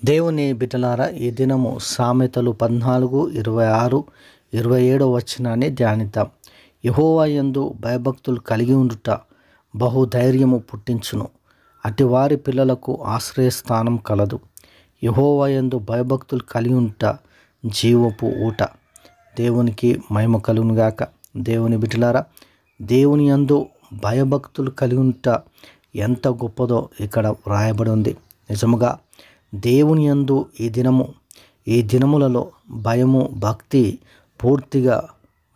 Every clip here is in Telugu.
దేవుని బిడ్డలారా, ఈ దినము సామెతలు 14, 26, 27 వచనాన్ని ధ్యానిద్దాం. యెహోవా యందు భయభక్తులు కలిగి ఉండుట బహుధైర్యము పుట్టించును, అటివారి పిల్లలకు ఆశ్రయస్థానం కలదు. యెహోవా యందు భయభక్తులు కలిగి ఉండుట జీవపు ఊట. దేవునికి మహిమ కలుగునుగాక. దేవుని బిడ్డలారా, దేవుని యందు భయభక్తులు కలిగి ఉండుట ఎంత గొప్పదో ఇక్కడ వ్రాయబడి ఉంది. నిజముగా దేవుని యందు ఈ దినములలో భయము, భక్తి పూర్తిగా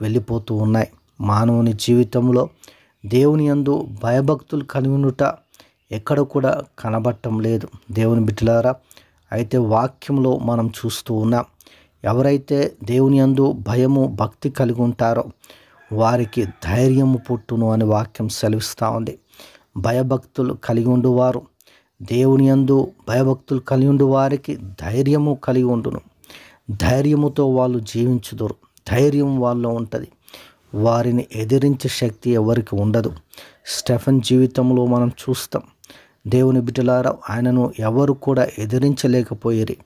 వెళ్ళిపోతూ ఉన్నాయి. మానవుని జీవితంలో దేవుని యందు భయభక్తులు కలిగి ఉండుట ఎక్కడ కూడా కనబడటం లేదు. దేవుని బిడ్డలారా, అయితే వాక్యంలో మనం చూస్తూ ఉన్నాం, ఎవరైతే దేవుని యందు భయము, భక్తి కలిగి ఉంటారో వారికి ధైర్యము పుట్టును అని వాక్యం సెలవిస్తూ ఉంది. భయభక్తులు కలిగి ఉండువారు, దేవుని యందు భయభక్తులు కలిగి ఉండు వారికి ధైర్యము కలిగి ఉండును. ధైర్యముతో వాళ్ళు జీవించుదురు. ధైర్యం వాళ్ళలో ఉంటుంది. వారిని ఎదిరించే శక్తి ఎవరికి ఉండదు. స్టెఫెన్ జీవితంలో మనం చూస్తాం. దేవుని బిడ్డలారా, ఆయనను ఎవరు కూడా ఎదిరించలేకపోయేరి.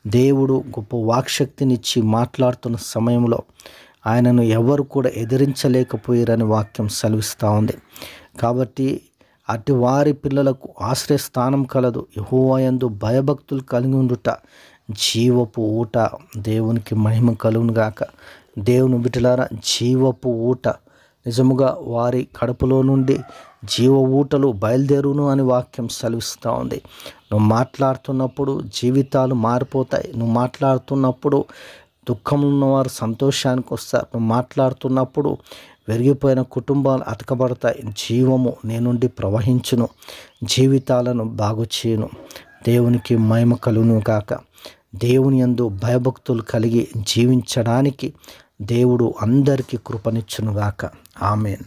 దేవుడు గొప్ప వాక్శక్తినిచ్చి మాట్లాడుతున్న సమయంలో ఆయనను ఎవరు కూడా ఎదిరించలేకపోయారని వాక్యం సెలవిస్తూ ఉంది. కాబట్టి అటు వారి పిల్లలకు ఆశ్రయస్థానం కలదు. యెహోవా యందు భయభక్తులు కలిగి ఉండుట జీవపు ఊట. దేవునికి మహిమ కలుగునుగాక. దేవుని బిడ్డలారా, జీవపు ఊట. నిజముగా వారి కడుపులో నుండి జీవ ఊటలు బయలుదేరును అని వాక్యం సెలవిస్తూ ఉంది. నువ్వు మాట్లాడుతున్నప్పుడు జీవితాలు మారిపోతాయి. నువ్వు మాట్లాడుతున్నప్పుడు దుఃఖంలో ఉన్నవారు సంతోషానికి వస్తారు. నువ్వు మాట్లాడుతున్నప్పుడు విరిగిపోయిన కుటుంబాలు అతకబడతాయి. జీవము నీ నుండి ప్రవహించును, జీవితాలను బాగు చేయును. దేవునికి మహిమ కలుగును కాక. దేవుని యందు భయభక్తులు కలిగి జీవించడానికి దేవుడు అందరికీ కృపనిచ్చునుగాక. ఆమేన్.